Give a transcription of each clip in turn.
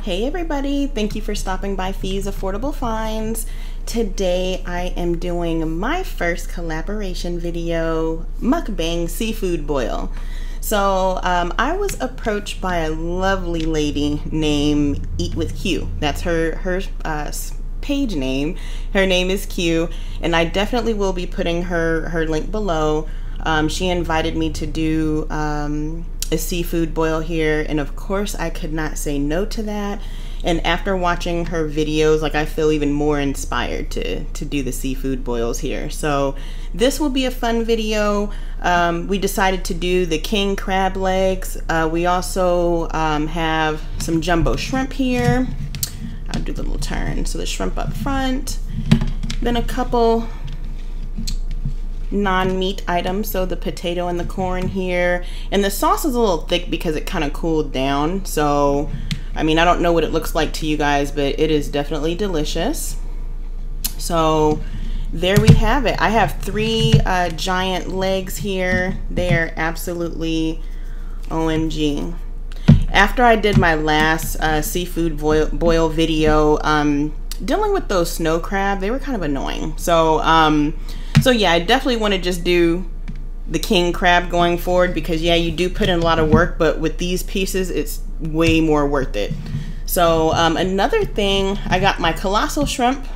Hey everybody, thank you for stopping by Fee's Affordable Finds. Today I am doing my first collaboration video, mukbang seafood boil. So I was approached by a lovely lady named Eat with Q. That's her page name. Her name is Q, and I definitely will be putting her link below. She invited me to do a seafood boil here, and of course I could not say no to that. And after watching her videos, like, I feel even more inspired to do the seafood boils here. So this will be a fun video. We decided to do the king crab legs. We also have some jumbo shrimp here. I'll do the little turn. So the shrimp up front, then a couple non-meat items, so the potato and the corn here, and the sauce is a little thick because it kind of cooled down. So I mean, I don't know what it looks like to you guys, but it is definitely delicious. So there we have it. I have three giant legs here. They are absolutely OMG. After I did my last seafood boil video, dealing with those snow crab, they were kind of annoying. So yeah, I definitely want to just do the king crab going forward, because yeah, you do put in a lot of work, but with these pieces, it's way more worth it. So another thing, I got my colossal shrimp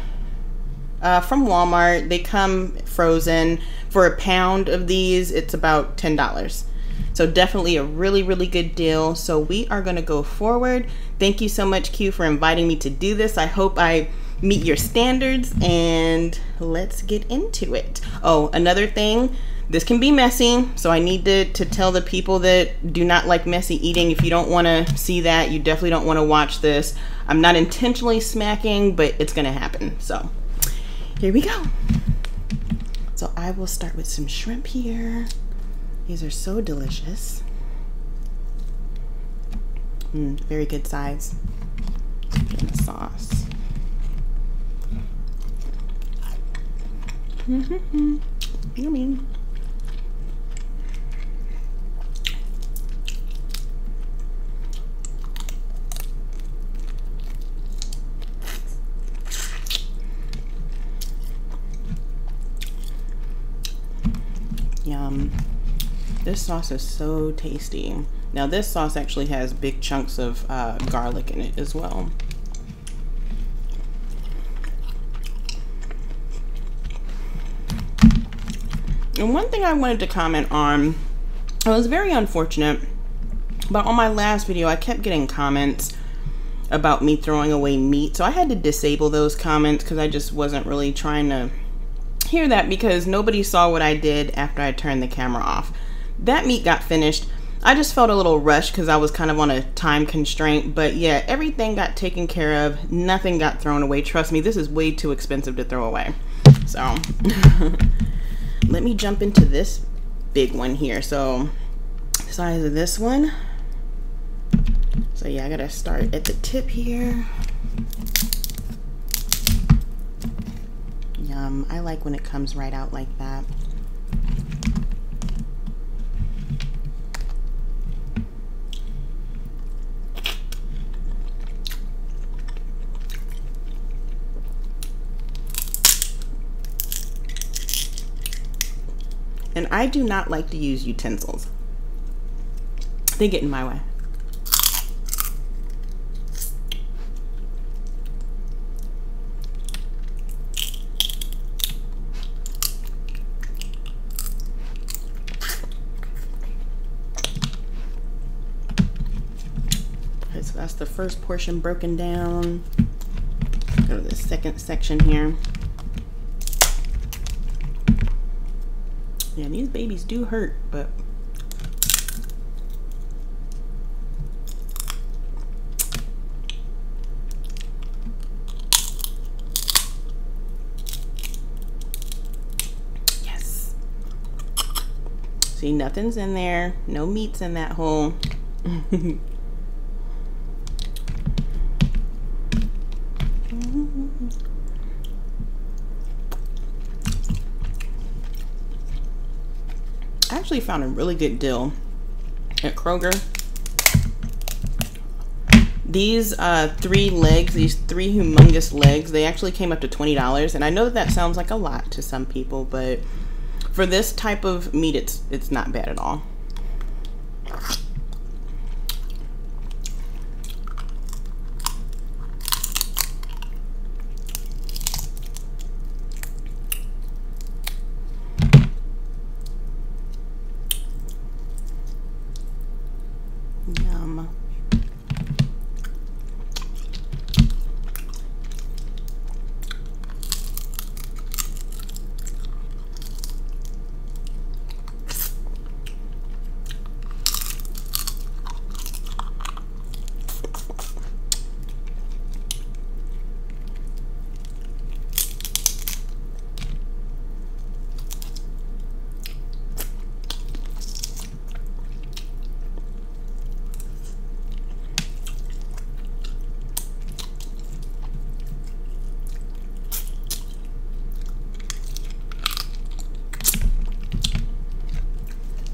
from Walmart. They come frozen. For a pound of these, it's about $10. So definitely a really good deal. So we are going to go forward. Thank you so much, Q, for inviting me to do this. I hope I meet your standards, and let's get into it. Oh, another thing, this can be messy, so I need to tell the people that do not like messy eating, if you don't want to see that, you definitely don't want to watch this. I'm not intentionally smacking, but it's gonna happen. So here we go. So I will start with some shrimp here. These are so delicious. Very good size. Let's put in the sauce. Yummy. Yum. This sauce is so tasty. Now this sauce actually has big chunks of garlic in it as well. And one thing I wanted to comment on, it was very unfortunate, but on my last video I kept getting comments about me throwing away meat, so I had to disable those comments because I just wasn't really trying to hear that, because nobody saw what I did after I turned the camera off. That meat got finished. I just felt a little rushed because I was kind of on a time constraint, but yeah, everything got taken care of. Nothing got thrown away. Trust me, this is way too expensive to throw away. So let me jump into this big one here. So the size of this one. So yeah, I gotta start at the tip here. Yum, I like when it comes right out like that. And I do not like to use utensils. They get in my way. Okay, so that's the first portion broken down. Go to the second section here. Yeah, these babies do hurt, but yes. See, nothing's in there. No meat's in that hole. I actually found a really good deal at Kroger. These three legs, these three humongous legs, they actually came up to $20. And I know that that sounds like a lot to some people, but for this type of meat, it's not bad at all. Yum.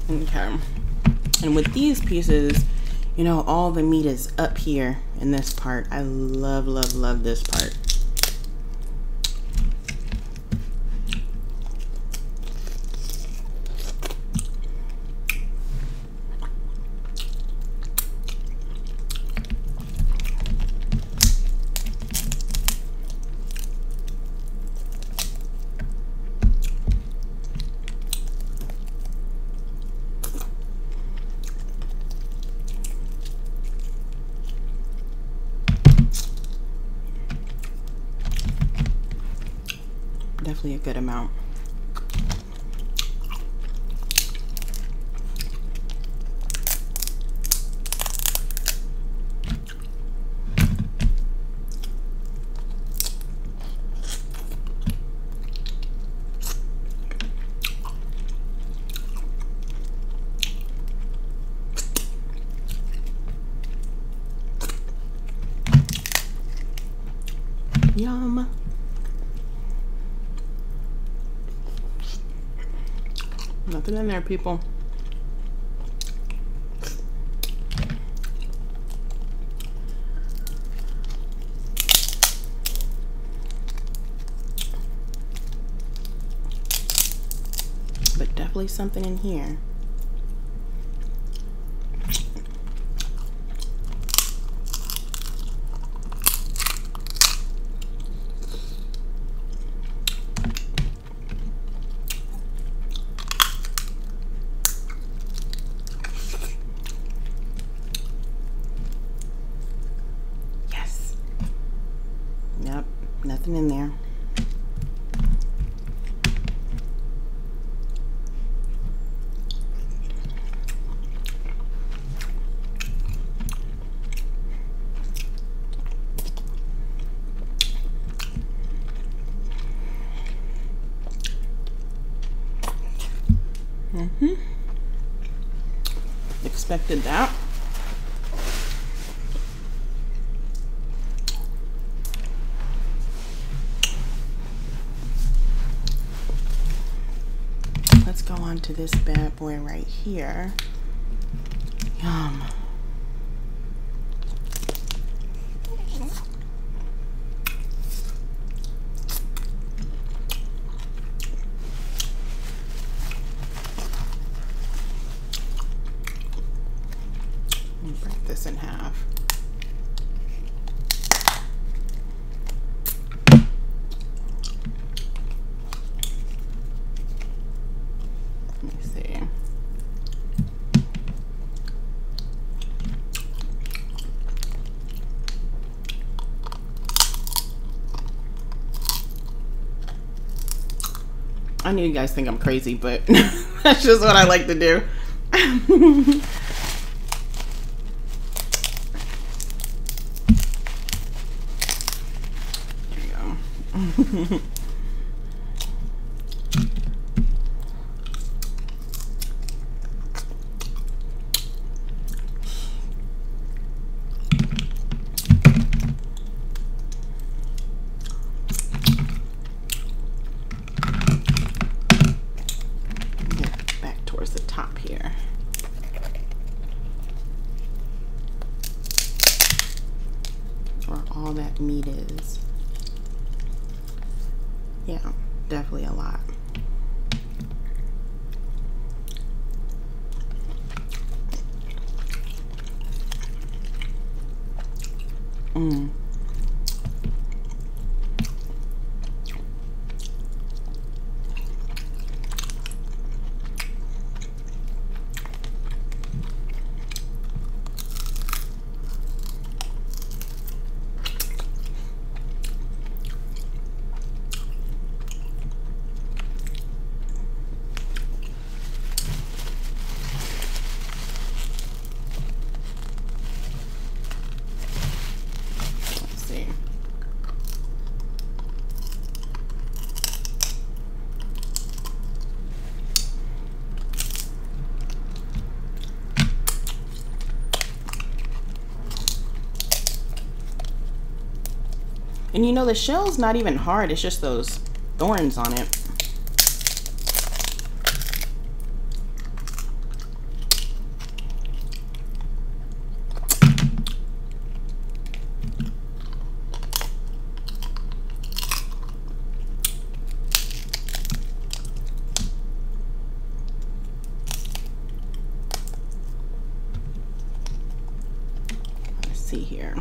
Okay, and with these pieces, you know, all the meat is up here in this part. I love, love, love this part. Definitely a good amount. Yum. Nothing in there, people. But definitely something in here. Yep, nothing in there. Expected that. Let's go on to this bad boy right here. Yum. Let me break this in half. I know you guys think I'm crazy, but that's just what I like to do. There you go. The top here. all that meat is. Yeah, definitely a lot. And you know, the shell's not even hard, it's just those thorns on it. Let's see here.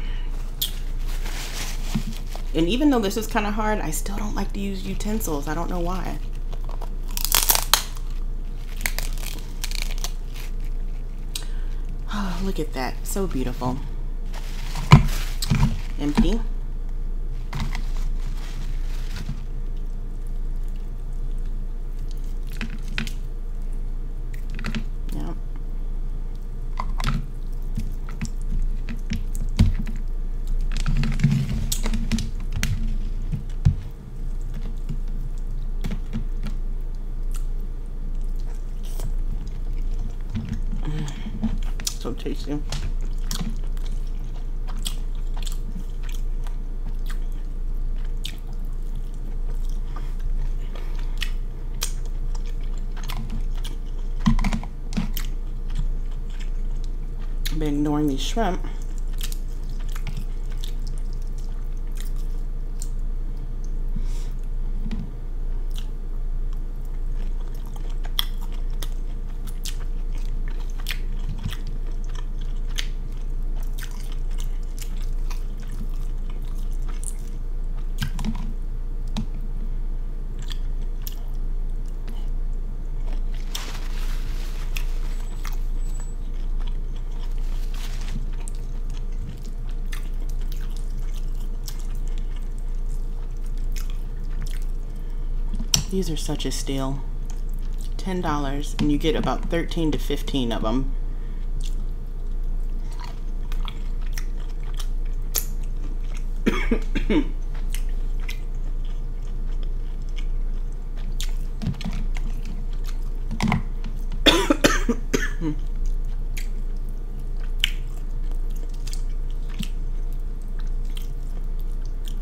And even though this is kind of hard, I still don't like to use utensils. I don't know why. Oh, look at that. So beautiful. Empty. Yep. So tasty. I've been ignoring these shrimp. These are such a steal. $10 and you get about 13 to 15 of them.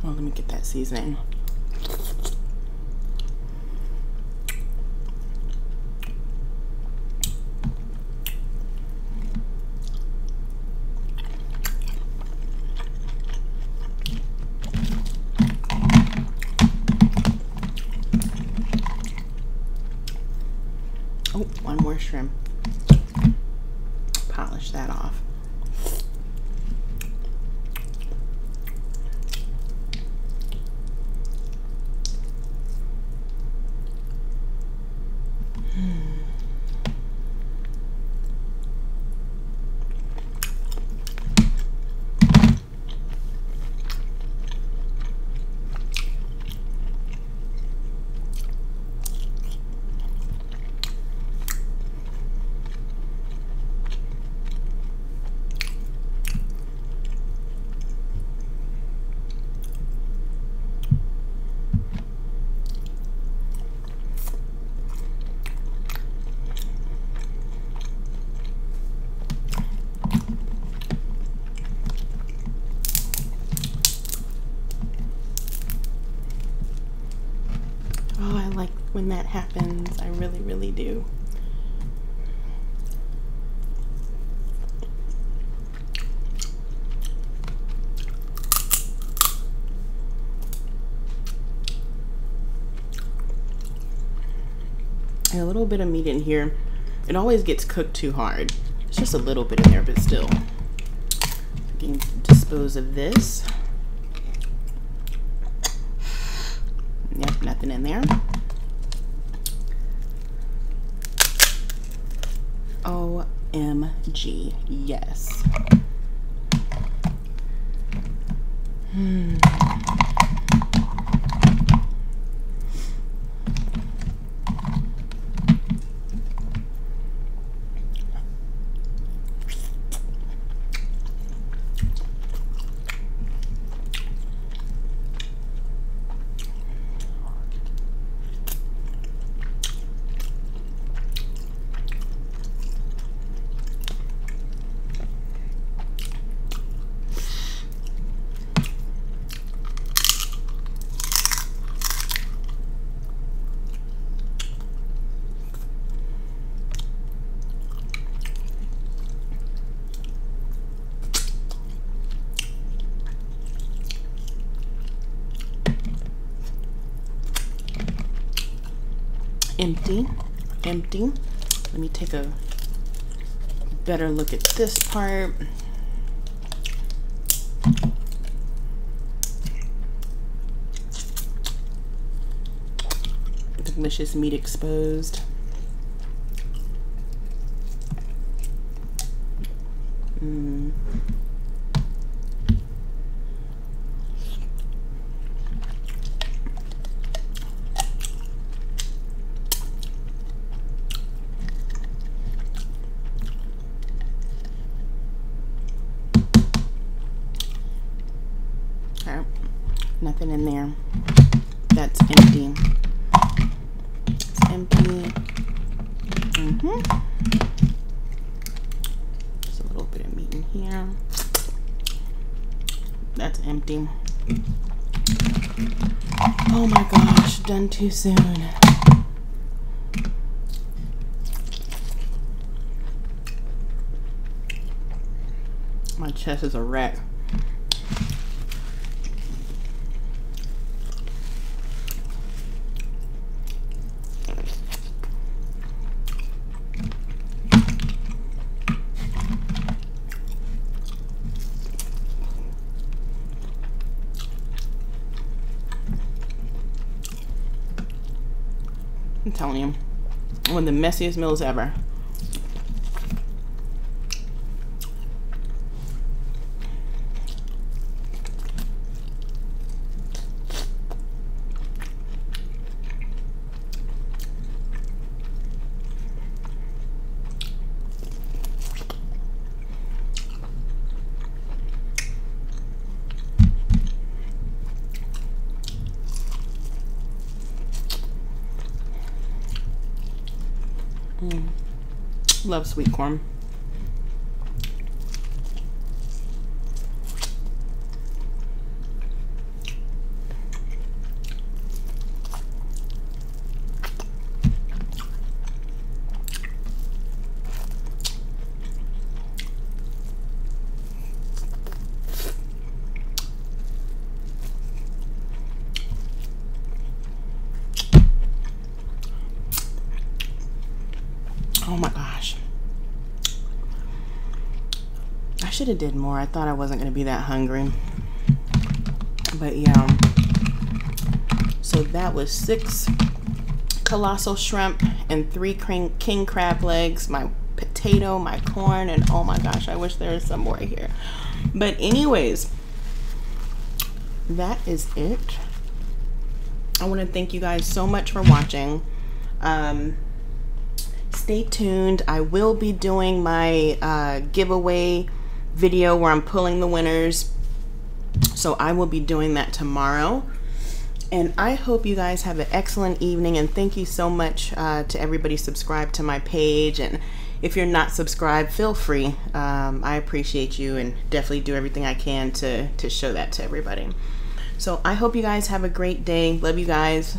Well, let me get that seasoning. Oh, one more shrimp. Polish that off. Oh, I like when that happens. I really, really do. And a little bit of meat in here. It always gets cooked too hard. It's just a little bit in there, but still. I can dispose of this. Yep, nothing in there. OMG, yes. Empty. Let me take a better look at this part. Delicious meat exposed. Nothing in there. That's empty. It's empty. There's a little bit of meat in here. That's empty. Oh my gosh, done too soon. My chest is a wreck. I'm telling you, one of the messiest meals ever. Love sweet corn. Oh my gosh. I should have did more. I thought I wasn't going to be that hungry. But yeah. So that was 6 colossal shrimp and 3 king crab legs, my potato, my corn, and oh my gosh, I wish there was some more here. But anyways, that is it. I want to thank you guys so much for watching. Stay tuned. I will be doing my giveaway video where I'm pulling the winners. So I will be doing that tomorrow. And I hope you guys have an excellent evening. And thank you so much to everybody subscribed to my page. And if you're not subscribed, feel free. I appreciate you and definitely do everything I can to show that to everybody. So I hope you guys have a great day. Love you guys.